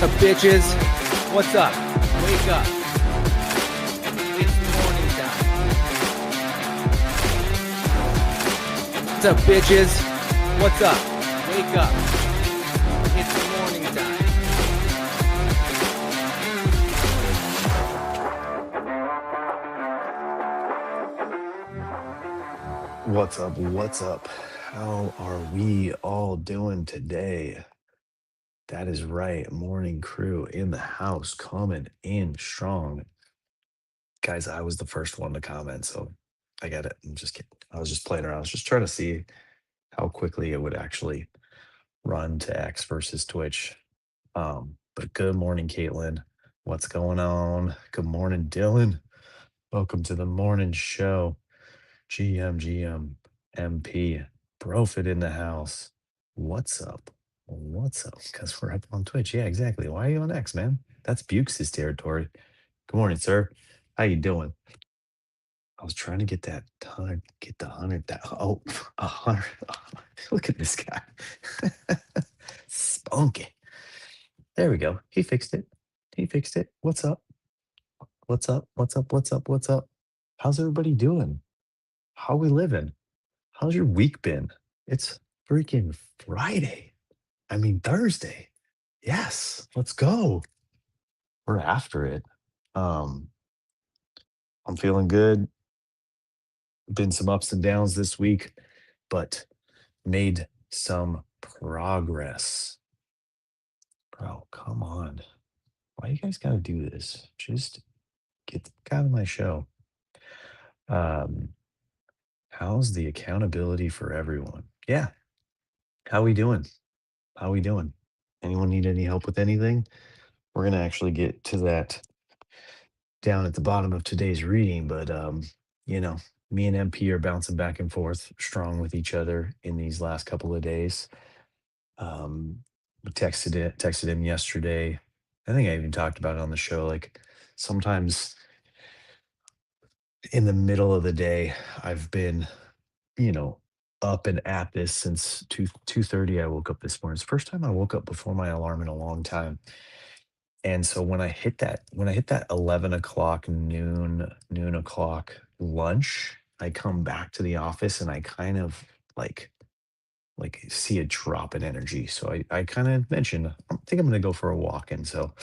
Up, bitches? What's up? Wake up. It's morning time. What's up, bitches? What's up? Wake up. It's morning time. What's up? What's up? How are we all doing today? That is right. Morning crew in the house coming in strong. Guys, I was the first one to comment, so I get it. I'm just kidding. I was just playing around. I was just trying to see how quickly it would actually run to X versus Twitch. But good morning, Caitlin. What's going on? Good morning, Dylan. Welcome to the morning show. GM, MP, Profit in the house. What's up? What's up? Because we're up on Twitch. Yeah, exactly. Why are you on X, man? That's Bukes' territory. Good morning, sir. How you doing? I was trying to get that ton, get the 100. Oh, 100. Look at this guy. Spunky. There we go. He fixed it. He fixed it. What's up? What's up? What's up? What's up? What's up? How's everybody doing? How we living? How's your week been? It's freaking Friday. I mean, Thursday. Yes, let's go. We're after it. Um, I'm feeling good. Been some ups and downs this week, but made some progress. Bro, come on. Why you guys gotta do this? Just get the fuck out of my show. Um, how's the accountability for everyone? Yeah. How we doing? How we doing? Anyone need any help with anything? We're gonna actually get to that down at the bottom of today's reading, but you know, me and MP are bouncing back and forth strong with each other in these last couple of days. We texted him yesterday. I think I even talked about it on the show. Like sometimes in the middle of the day, I've been, you know, up and at this since 2:30. I woke up this morning. It's the first time I woke up before my alarm in a long time. And so when I hit that 11 o'clock, noon o'clock lunch, I come back to the office and I kind of like see a drop in energy. So I kind of mentioned, I think I'm gonna go for a walk. And so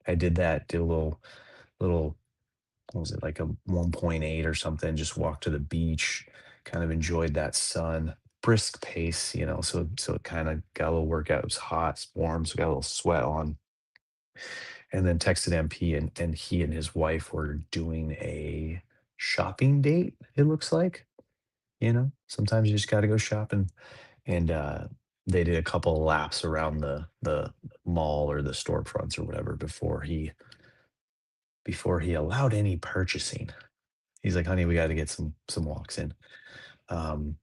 I did that, did a little what was it, like a 1.8 or something, just walked to the beach, kind of enjoyed that sun, brisk pace, so it kind of got a little workout. It was hot, it's warm, so got a little sweat on, and then texted MP, and he and his wife were doing a shopping date, it looks like. Sometimes you just got to go shopping, and they did a couple of laps around the mall or the storefronts or whatever before he allowed any purchasing. He's like, honey, we got to get some walks in. um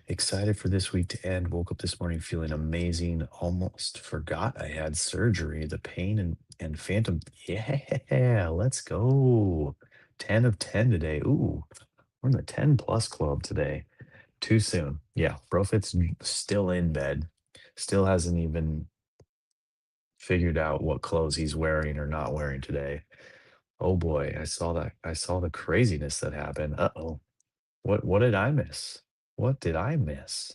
Excited for this week to end. Woke up this morning feeling amazing. Almost forgot I had surgery. The pain and phantom. Yeah, let's go. 10 of 10 today. Ooh, we're in the 10 plus club today. Too soon. Yeah, Brofit's still in bed. Still hasn't even figured out what clothes he's wearing or not wearing today. Oh boy, I saw that. I saw the craziness that happened. Uh-oh. What did I miss? What did I miss?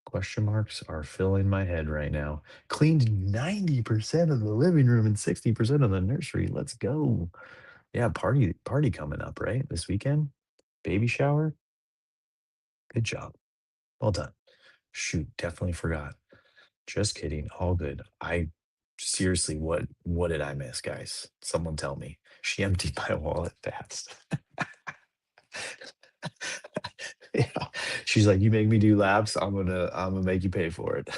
Question marks are filling my head right now. Cleaned 90% of the living room and 60% of the nursery. Let's go. Yeah, party coming up, right? This weekend? Baby shower? Good job. Well done. Shoot, definitely forgot. Just kidding. All good. I seriously, what did I miss, guys? Someone tell me. She emptied my wallet fast. Yeah. She's like, "You make me do laps, I'm gonna make you pay for it."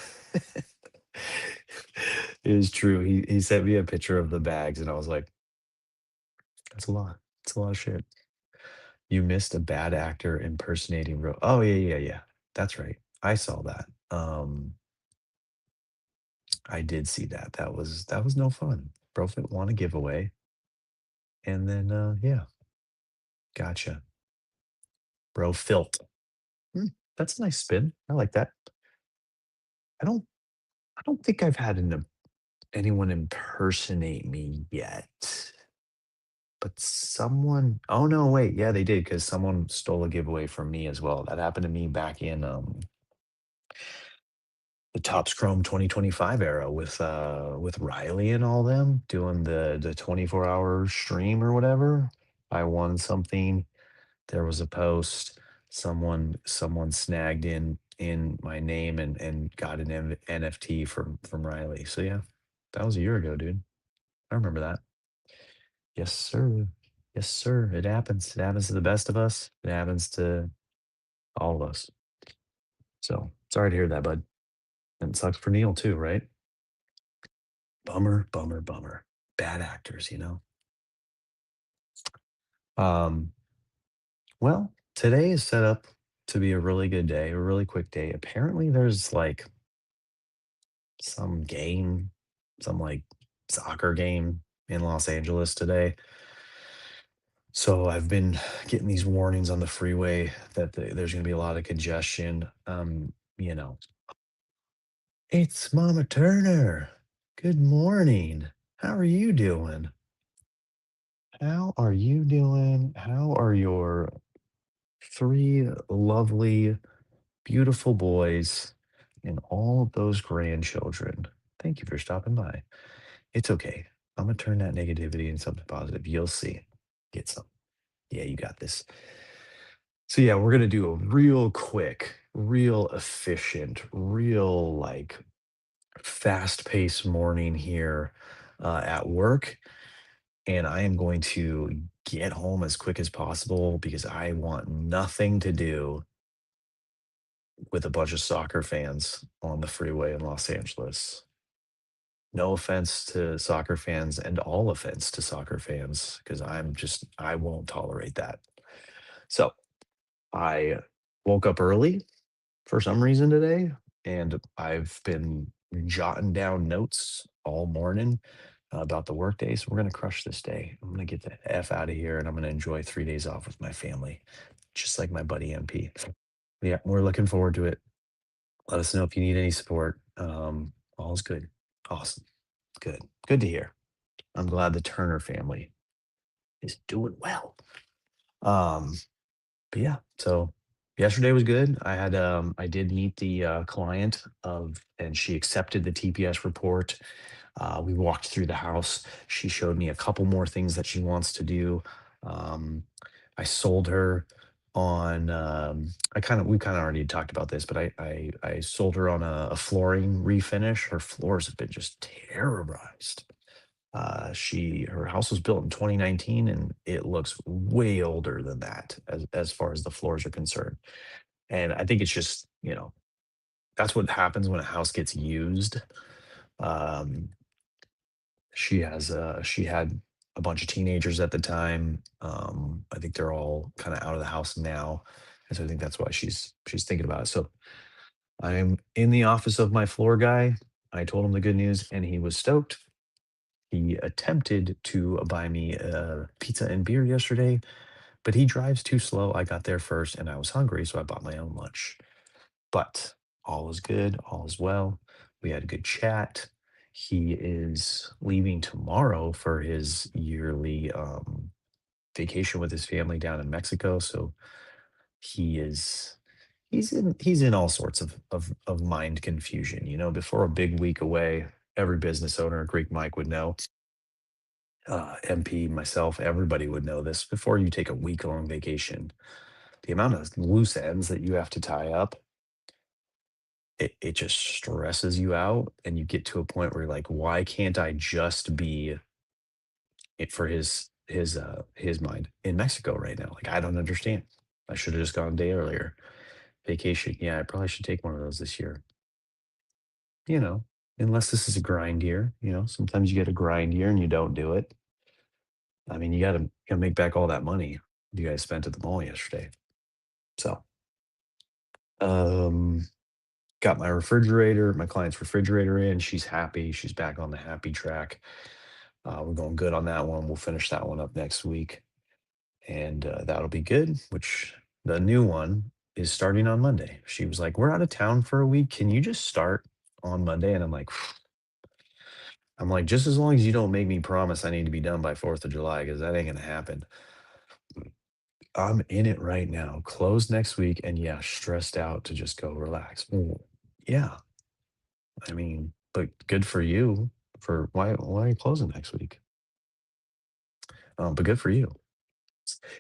It is true. He sent me a picture of the bags, and I was like, "That's a lot. It's a lot of shit." You missed a bad actor impersonating Oh, yeah, yeah, yeah. That's right. I saw that. I did see that. That was no fun. Profit won a giveaway, and then, yeah, gotcha. Bro Filt. Hmm, that's a nice spin. I like that. I don't I don't think I've had an anyone impersonate me yet. But someone oh, no, wait, yeah, they did because someone stole a giveaway from me as well. That happened to me back in, the Topps Chrome 2025 era with Riley and all them doing the 24-hour stream or whatever. I won something. There was a post. Someone snagged in my name and got an NFT from Riley. So, yeah, that was a year ago, dude. I remember that. Yes, sir. Yes, sir. It happens. It happens to the best of us. It happens to all of us. So sorry to hear that, bud. And it sucks for Neil too, right? Bummer, bummer, bummer. Bad actors, you know. Um, well, today is set up to be a really good day, a really quick day. Apparently, there's like some game, some like soccer game in Los Angeles today. So I've been getting these warnings on the freeway that there's going to be a lot of congestion. You know, it's Mama Turner. Good morning. How are you doing? How are you doing? How are your three lovely, beautiful boys and all of those grandchildren? Thank you for stopping by. It's okay. I'm going to turn that negativity into something positive. You'll see. Get some. Yeah, you got this. So, yeah, we're going to do a real quick, real efficient, real like fast paced morning here at work. And I am going to get home as quick as possible because I want nothing to do with a bunch of soccer fans on the freeway in Los Angeles. No offense to soccer fans and all offense to soccer fans because I won't tolerate that. So I woke up early for some reason today, and I've been jotting down notes all morning about the workday. So we're gonna crush this day. I'm gonna get the F out of here and I'm gonna enjoy 3 days off with my family, just like my buddy MP. Yeah, we're looking forward to it. Let us know if you need any support. All's good. Awesome. Good. Good to hear. I'm glad the Turner family is doing well. Um, But yeah, so yesterday was good. I did meet the client of and she accepted the TPS report. We walked through the house. She showed me a couple more things that she wants to do. Um, I sold her on we kind of already talked about this, but I sold her on a flooring refinish. Her floors have been just terrorized. Her house was built in 2019 and it looks way older than that as far as the floors are concerned. And I think it's just, that's what happens when a house gets used. Um, she had a bunch of teenagers at the time. I think they're all kind of out of the house now. And so I think that's why she's thinking about it. So I'm in the office of my floor guy. I told him the good news and he was stoked. He attempted to buy me pizza and beer yesterday, but he drives too slow. I got there first and I was hungry, so I bought my own lunch. But all is good, all is well. We had a good chat. He is leaving tomorrow for his yearly vacation with his family down in Mexico. So he is he's in all sorts of mind confusion. Before a big week away, every business owner, Greek Mike would know, MP, myself, everybody would know this. Before you take a week long vacation, the amount of loose ends that you have to tie up, it just stresses you out. And you get to a point where you're like, why can't I just be it for his mind in Mexico right now? Like, I don't understand. I should have just gone a day earlier. Vacation. Yeah, I probably should take one of those this year. You know, unless this is a grind year, sometimes you get a grind year and you don't do it. I mean, you gotta make back all that money you guys spent at the mall yesterday. So, um, got my client's refrigerator in. She's happy. She's back on the happy track. We're going good on that one. We'll finish that one up next week, and that'll be good. Which the new one is starting on Monday. She was like, "We're out of town for a week. Can you just start on Monday?" And I'm like, I'm like, just as long as you don't make me promise I need to be done by 4th of July, because that ain't gonna happen. I'm in it right now. Closed next week, and yeah, stressed out to just go relax. Yeah, I mean, but good for you. For why are you closing next week? But good for you.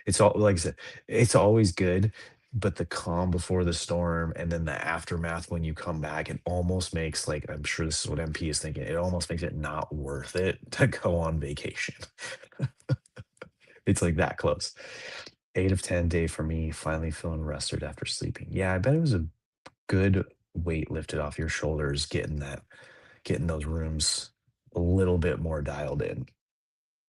It's all like I said, it's always good, but the calm before the storm and then the aftermath when you come back, it almost makes like I'm sure this is what MP is thinking. It almost makes it not worth it to go on vacation. It's like that close. 8 of 10 day for me, finally feeling rested after sleeping. Yeah, I bet it was a good weight lifted off your shoulders, getting those rooms a little bit more dialed in,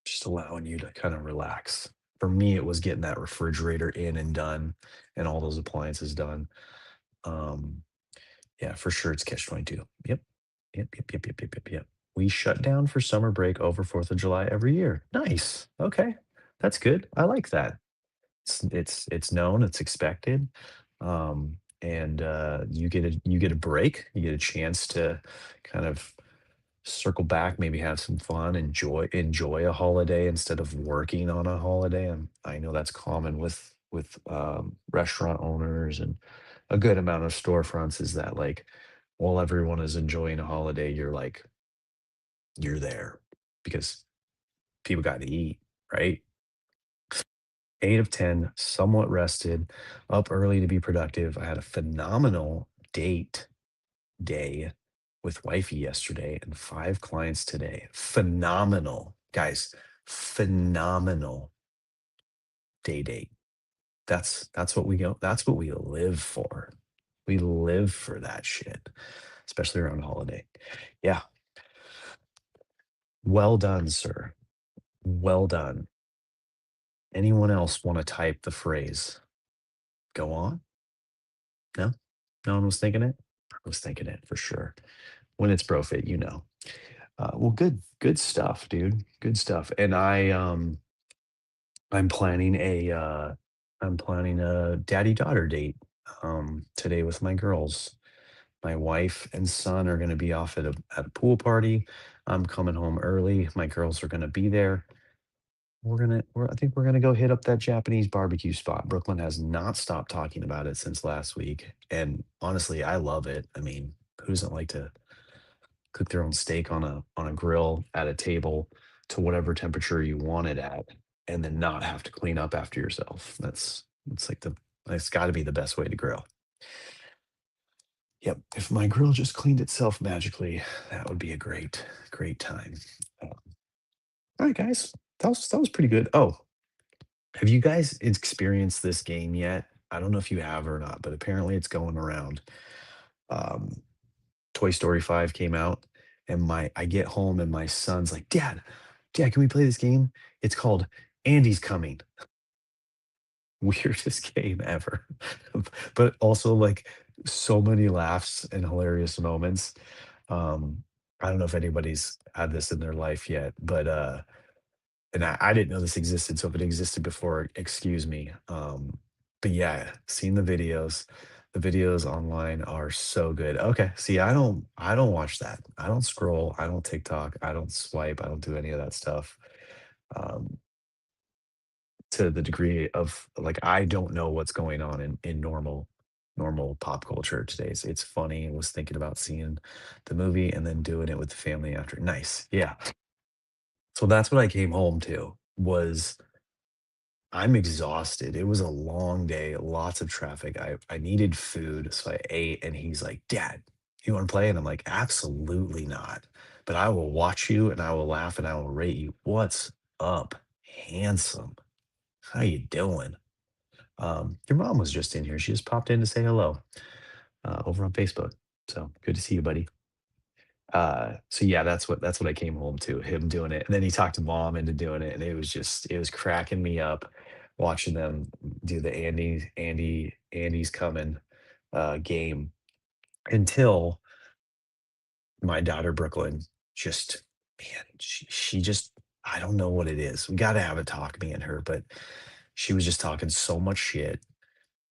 just allowing you to kind of relax. For me, it was getting that refrigerator in and done and all those appliances done. Um, yeah, for sure it's catch 22. Yep. Yep. We shut down for summer break over 4th of July every year. Nice. Okay. That's good. I like that. It's known, it's expected. And you get a break, you get a chance to kind of circle back, maybe have some fun, enjoy a holiday instead of working on a holiday. And I know that's common with restaurant owners and a good amount of storefronts is that like while everyone is enjoying a holiday, you're there because people got to eat, right? 8 of 10, somewhat rested, up early to be productive. I had a phenomenal date day with wifey yesterday and 5 clients today. Phenomenal, guys. Phenomenal day date. That's what we go. That's what we live for. We live for that shit, especially around holiday. Yeah. Well done, sir. Well done. Anyone else want to type the phrase? Go on. No, no one was thinking it. I was thinking it for sure. When it's profit, you know. Well, good stuff, dude. Good stuff. And I'm planning a daddy-daughter date, today with my girls. My wife and son are gonna be off at a pool party. I'm coming home early. My girls are gonna be there. I think we're gonna go hit up that Japanese barbecue spot. Brooklyn has not stopped talking about it since last week, and honestly, I love it. I mean, who doesn't like to cook their own steak on a grill at a table to whatever temperature you want it at, and then not have to clean up after yourself. It's like it's got to be the best way to grill. Yep. If my grill just cleaned itself magically, that would be a great time. All right, guys, that was pretty good. Oh, have you guys experienced this game yet? I don't know if you have or not, but apparently it's going around. Um, Toy Story 5 came out, and my I get home and my son's like, Dad, can we play this game? It's called Andy's Coming." Weirdest game ever. But also like so many laughs and hilarious moments. Um, I don't know if anybody's had this in their life yet, but and I didn't know this existed, so if it existed before, excuse me. But yeah, seen the videos. The videos online are so good. Okay, see, I don't watch that. I don't scroll. I don't TikTok. I don't swipe. I don't do any of that stuff. Um, to the degree of like I don't know what's going on in normal pop culture today. It's funny. I was thinking about seeing the movie and then doing it with the family after. Nice. Yeah. So that's what I came home to was I'm exhausted. It was a long day, lots of traffic. I needed food, so I ate, and he's like, "Dad, you want to play?" And I'm like, "Absolutely not. But I will watch you, and I will laugh, and I will rate you. What's up, handsome? How you doing?" Your mom was just in here. She just popped in to say hello over on Facebook. So good to see you, buddy. So yeah, that's what I came home to, him doing it. And then he talked to mom into doing it, and it was cracking me up watching them do the Andy's coming game until my daughter Brooklyn just man, she just I don't know what it is. We gotta have a talk, me and her, but she was just talking so much shit.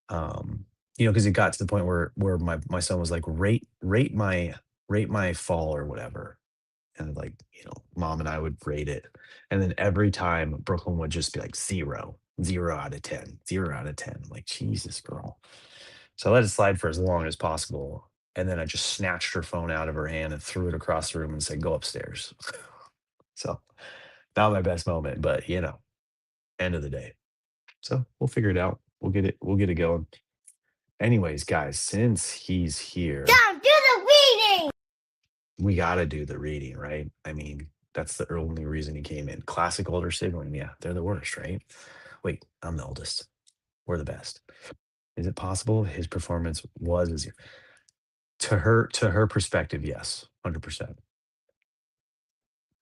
Because it got to the point where my son was like, rate my fall or whatever. And like, mom and I would rate it. And then every time Brooklyn would just be like 0 out of 10, 0 out of 10. I'm like, Jesus, girl. So I let it slide for as long as possible. And then I just snatched her phone out of her hand and threw it across the room and said, go upstairs. So not my best moment, but end of the day. So we'll figure it out. We'll get it going. Anyways, guys, since he's here, Don't do the reading. we gotta do the reading, right? I mean, that's the only reason he came in. Classic older sibling, yeah, they're the worst, right? Wait, I'm the oldest. We're the best. Is it possible his performance was as to her perspective? Yes, 100%.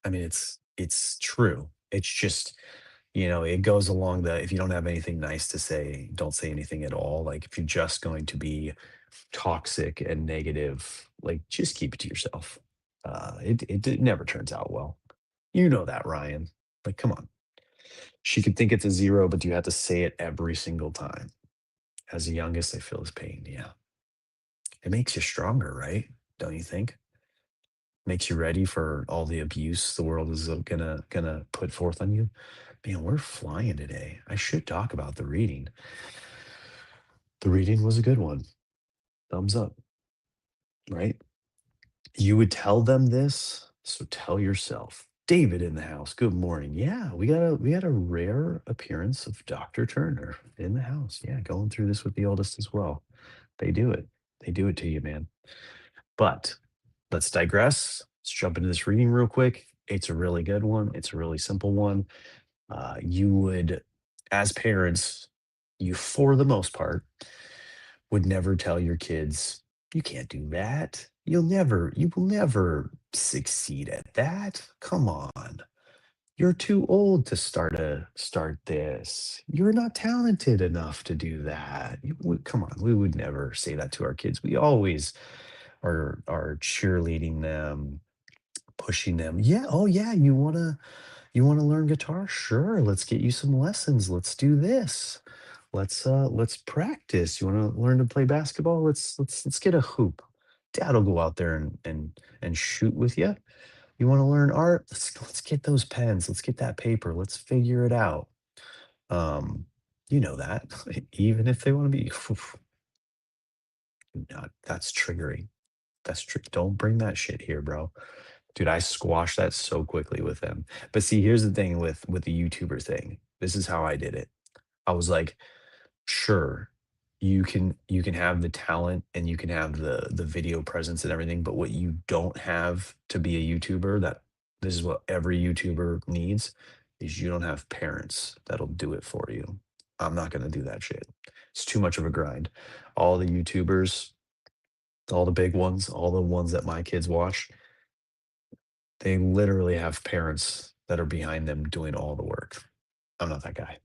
I mean, it's true. It's just it goes along the if you don't have anything nice to say, don't say anything at all. Like if you're just going to be toxic and negative, like just keep it to yourself. It never turns out well. You know that, Ryan. Like, come on. She could think it's a 0, but you have to say it every single time. As the youngest, I feel his pain. Yeah. It makes you stronger, right? Don't you think? Makes you ready for all the abuse the world is gonna put forth on you. Man, we're flying today. I should talk about the reading. The reading was a good one. Thumbs up, right? You would tell them this, so tell yourself. David in the house. Good morning. Yeah, we got a rare appearance of Dr. Turner in the house. Yeah, going through this with the oldest as well. They do it. They do it to you, man. But let's digress. Let's jump into this reading real quick. It's a really good one. It's a really simple one. You would, as parents, you for the most part would never tell your kids, you can't do that. You will never succeed at that. Come on. You're too old to start this. You're not talented enough to do that. Come on, we would never say that to our kids. We always are cheerleading them, pushing them. Yeah, oh yeah, you wanna learn guitar? Sure, let's get you some lessons. Let's do this. Let's practice. You wanna learn to play basketball? Let's get a hoop. Dad'll go out there and shoot with you. You wanna learn art? Let's get those pens. Let's get that paper. Let's figure it out. Um, you know that. Even if they wanna be not that's triggering. Don't bring that shit here, bro. Dude, I squashed that so quickly with them. But see, here's the thing with the YouTuber thing. This is how I did it. I was like, sure, you can have the talent and you can have the video presence and everything, but what you don't have to be a YouTuber, that this is what every YouTuber needs, is you don't have parents that'll do it for you. I'm not gonna do that shit. It's too much of a grind. All the YouTubers, all the big ones, all the ones that my kids watch, they literally have parents that are behind them doing all the work. I'm not that guy.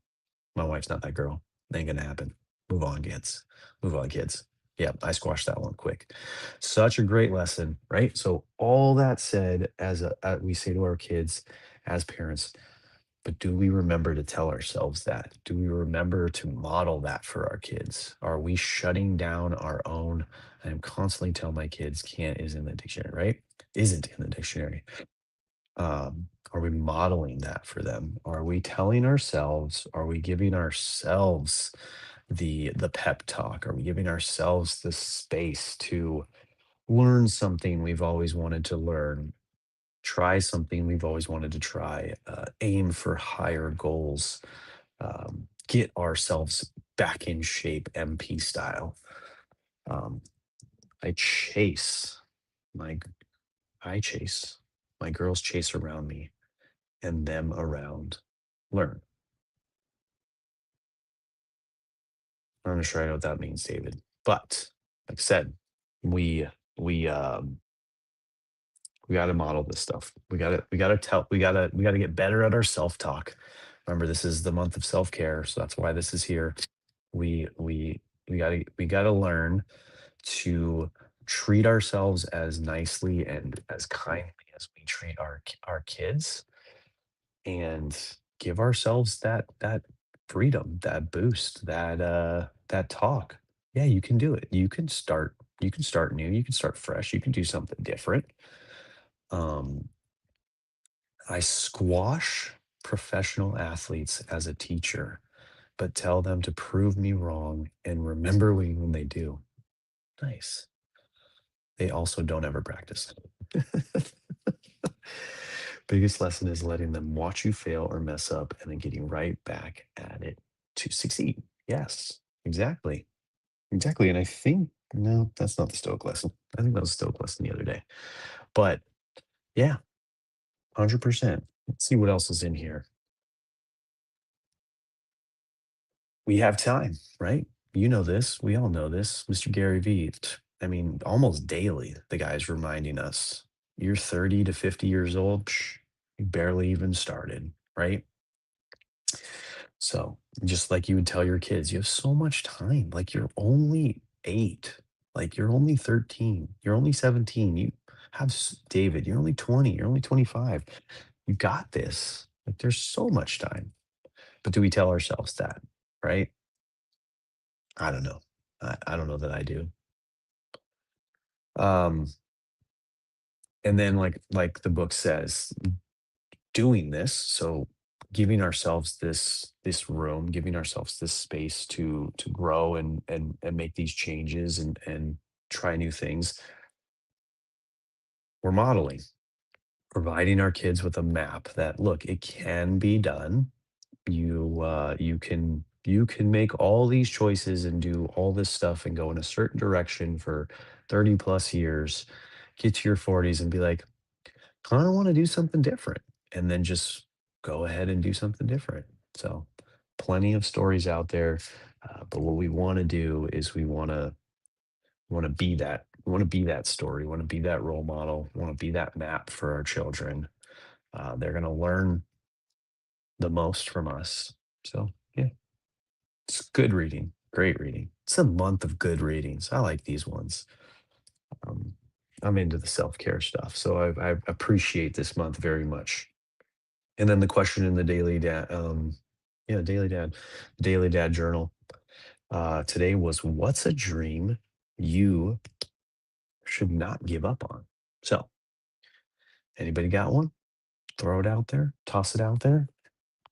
My wife's not that girl. Ain't gonna happen. Move on, kids. Move on, kids. Yeah, I squashed that one quick. Such a great lesson, right? So all that said, we say to our kids as parents, but do we remember to tell ourselves that? Do we remember to model that for our kids? Are we shutting down our own? I'm constantly telling my kids can't is in the dictionary, right? Isn't in the dictionary. Are we modeling that for them? Are we telling ourselves, are we giving ourselves the pep talk? Are we giving ourselves the space to learn something we've always wanted to learn, try something we've always wanted to try, aim for higher goals, get ourselves back in shape, MP style? Um, I chase my I chase my girls chase around me and them around learn. I'm not sure I know what that means, David. But like I said, we we um we gotta model this stuff. We gotta get better at our self-talk. Remember, this is the month of self-care, so that's why this is here. We gotta learn to treat ourselves as nicely and as kindly as we treat our kids, and give ourselves that freedom, that boost, that talk. Yeah, you can do it. You can start new, you can start fresh, you can do something different. Um, I squash professional athletes as a teacher, but tell them to prove me wrong and remember me when they do. Nice. They also don't ever practice. Biggest lesson is letting them watch you fail or mess up and then getting right back at it to succeed. Yes, exactly. Exactly. And I think, no, that's not the Stoic lesson. I think that was a Stoic lesson the other day. But yeah, 100%. Let's see what else is in here. We have time, right? You know this. We all know this. Mr. Gary Vee. I mean, almost daily, the guy's reminding us you're 30 to 50 years old. You barely even started, right? So, just like you would tell your kids, you have so much time. Like, you're only 8. Like, you're only 13. You're only 17. You have David, you're only 20. You're only 25. You got this. Like, there's so much time. But do we tell ourselves that, right? I don't know. I don't know that I do. Um, and then like the book says, doing this, so giving ourselves this room, giving ourselves this space to grow and make these changes and try new things, we're modeling, providing our kids with a map that look, it can be done. You can make all these choices and do all this stuff and go in a certain direction for 30 plus years, get to your 40s and be like, kind of want to do something different, and then just go ahead and do something different. So plenty of stories out there, but what we want to do is we want to be that, we want to be that story, we want to be that role model, we want to be that map for our children. They're going to learn the most from us. So yeah, it's good reading, great reading. It's a month of good readings. I like these ones. um, I'm into the self-care stuff, so I appreciate this month very much. And then the question in the yeah, daily dad journal, today was, what's a dream you should not give up on? So, anybody got one? Throw it out there, toss it out there.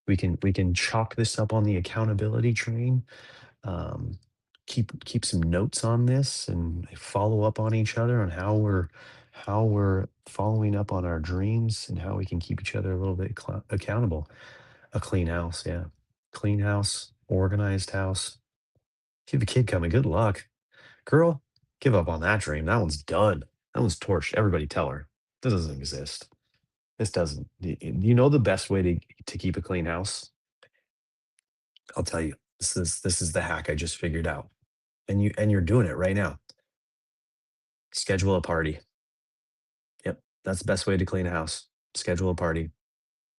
We can chalk this up on the accountability train. Um, keep some notes on this and follow up on each other on how we're following up on our dreams and how we can keep each other a little bit accountable. A clean house, yeah. Clean house, organized house. If you have a kid coming, good luck. Girl, give up on that dream. That one's done. That one's torched. Everybody tell her. This doesn't exist. This doesn't. You know the best way to keep a clean house? I'll tell you. This is the hack I just figured out. And you're doing it right now. Schedule a party. Yep. That's the best way to clean a house. Schedule a party.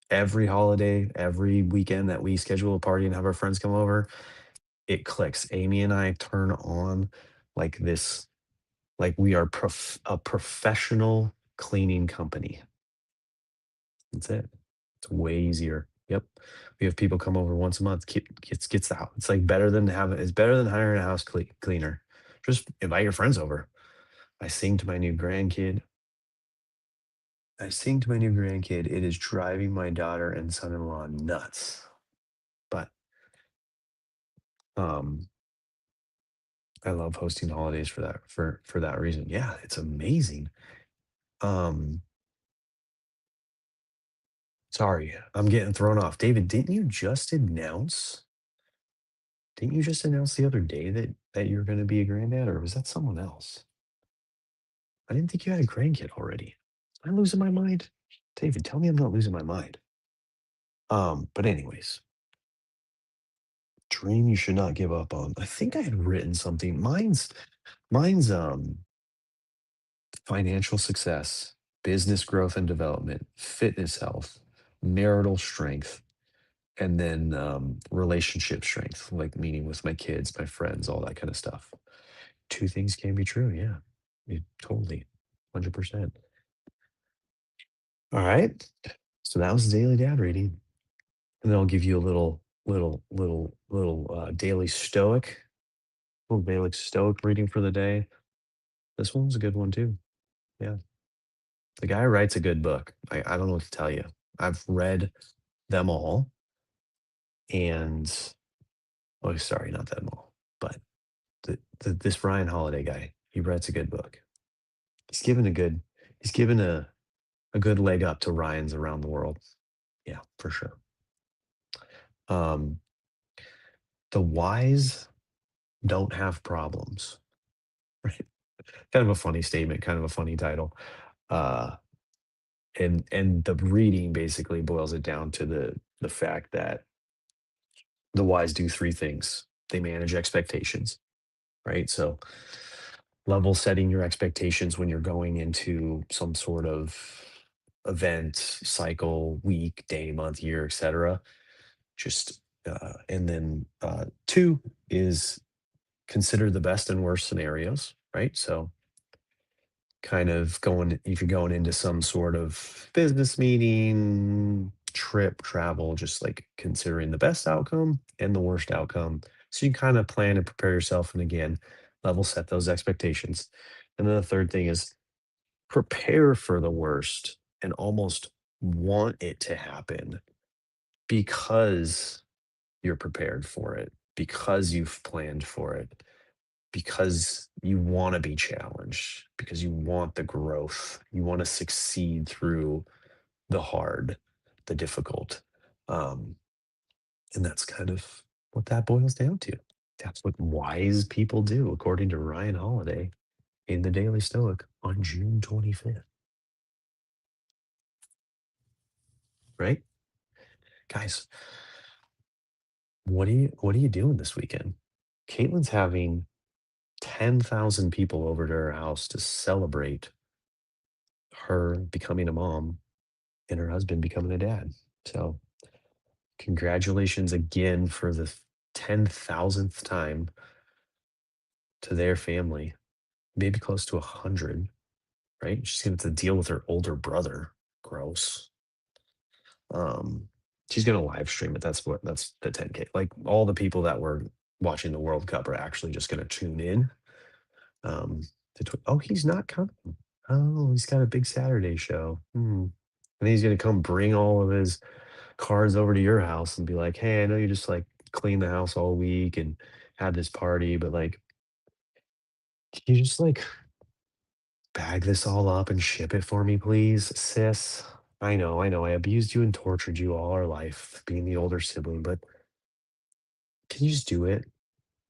Every holiday, every weekend that we schedule a party and have our friends come over, it clicks. Amy and I turn on like this, like we are a professional cleaning company. That's it. It's way easier. Yep. We have people come over once a month. Gets the house. It's like better than having. It's better than hiring a house cleaner. Just invite your friends over. I sing to my new grandkid. I sing to my new grandkid. It is driving my daughter and son-in-law nuts. But um, I love hosting holidays for that reason. Yeah, it's amazing. Um, Sorry, I'm getting thrown off. David, didn't you just announce the other day that you're gonna be a granddad, or was that someone else? I didn't think you had a grandkid already. Am I losing my mind? David, tell me I'm not losing my mind. But anyways, dream you should not give up on. I think I had written something. Mine's financial success, business growth and development, fitness health, marital strength, and then relationship strength, like meeting with my kids, my friends, all that kind of stuff. Two things can be true. Yeah, totally, 100%. All right. So that was the daily dad reading, and then I'll give you a little daily stoic reading for the day. This one's a good one too. Yeah, the guy writes a good book. I don't know what to tell you. I've read them all, and oh, sorry, not them all, but this Ryan Holiday guy, he writes a good book. He's given a good, he's given a good leg up to Ryan's around the world. Yeah, for sure. Um, the wise don't have problems, right? Kind of a funny statement, kind of a funny title. Uh, and the reading basically boils it down to the fact that the wise do three things. They manage expectations, right? So level setting your expectations when you're going into some sort of event, cycle, week, day, month, year, etc. Just and then two is consider the best and worst scenarios, right? So kind of going if you're going into some sort of business meeting, trip, travel, just like considering the best outcome and the worst outcome. So you kind of plan and prepare yourself and again, level set those expectations. And then the third thing is prepare for the worst and almost want it to happen because you're prepared for it, because you've planned for it, because you want to be challenged, because you want the growth, you want to succeed through the hard, the difficult. Um, and that's kind of what that boils down to. That's what wise people do, according to Ryan Holiday in the Daily Stoic on June 25th. Right? Guys, what are you doing this weekend? Caitlin's having 10,000 people over to her house to celebrate her becoming a mom and her husband becoming a dad. So, congratulations again for the 10,000th time to their family, maybe close to 100, right? She's going to have to deal with her older brother. Gross. Um, she's going to live stream it. That's the 10K. Like all the people that were watching the World Cup are actually just going to tune in. Oh, he's not coming. Oh, he's got a big Saturday show. And he's going to come bring all of his cars over to your house and be like, "Hey, I know you just like cleaned the house all week and had this party, but like, can you just like bag this all up and ship it for me, please, sis? I know, I abused you and tortured you all our life, being the older sibling, but can you just do it?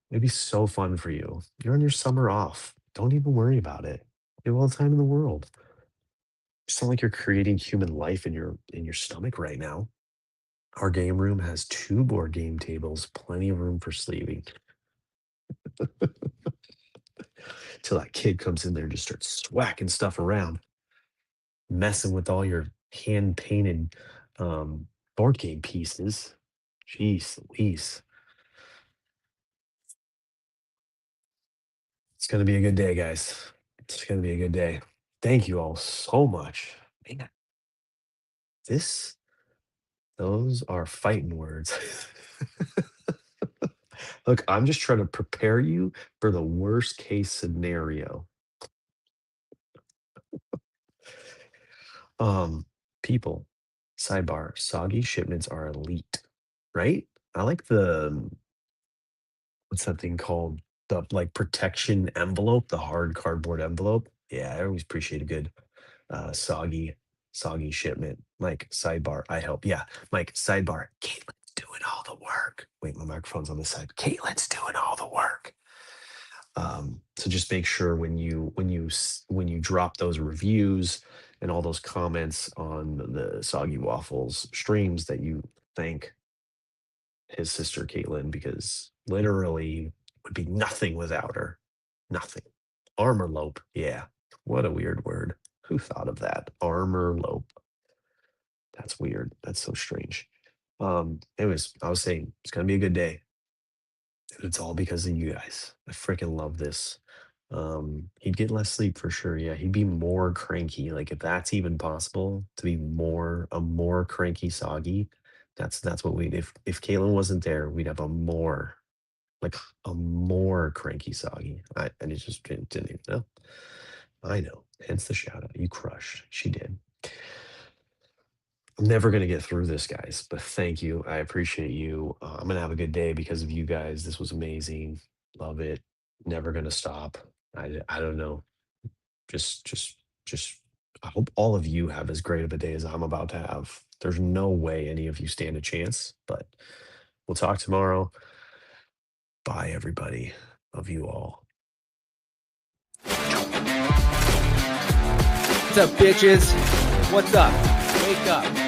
It'd be so fun for you. You're on your summer off. Don't even worry about it. You have all the time in the world. It's not like you're creating human life in your stomach right now. Our game room has two board game tables, plenty of room for sleeping. Till that kid comes in there and just starts swacking stuff around, messing with all your hand painted board game pieces. Jeez Louise. It's gonna be a good day, guys. It's gonna be a good day. Thank you all so much. Man, this those are fighting words. Look, I'm just trying to prepare you for the worst case scenario. Um, people, sidebar, soggy shipments are elite, right? I like what's that thing called? The like protection envelope, the hard cardboard envelope. Yeah, I always appreciate a good soggy shipment. Mike, sidebar, I help. Yeah, Mike, sidebar. Caitlin's doing all the work. Wait, my microphone's on this side. Caitlin's doing all the work. So just make sure when you drop those reviews and all those comments on the Soggy Waffles streams that you thank his sister Caitlin because literally would be nothing without her. Nothing. Armor lope. Yeah. What a weird word. Who thought of that? Armor lope. That's weird. That's so strange. Anyways, I was saying it's gonna be a good day. And it's all because of you guys. I freaking love this. He'd get less sleep for sure. Yeah, he'd be more cranky. Like if that's even possible to be more cranky soggy, that's what we'd if Caitlin wasn't there, we'd have like a more cranky soggy. I just didn't even know. I know. Hence the shout out. You crushed. She did. I'm never going to get through this, guys, but thank you. I appreciate you. I'm going to have a good day because of you guys. This was amazing. Love it. Never going to stop. I don't know. Just, I hope all of you have as great of a day as I'm about to have. There's no way any of you stand a chance, but we'll talk tomorrow. Bye, everybody. Love you all. What's up, bitches? What's up? Wake up.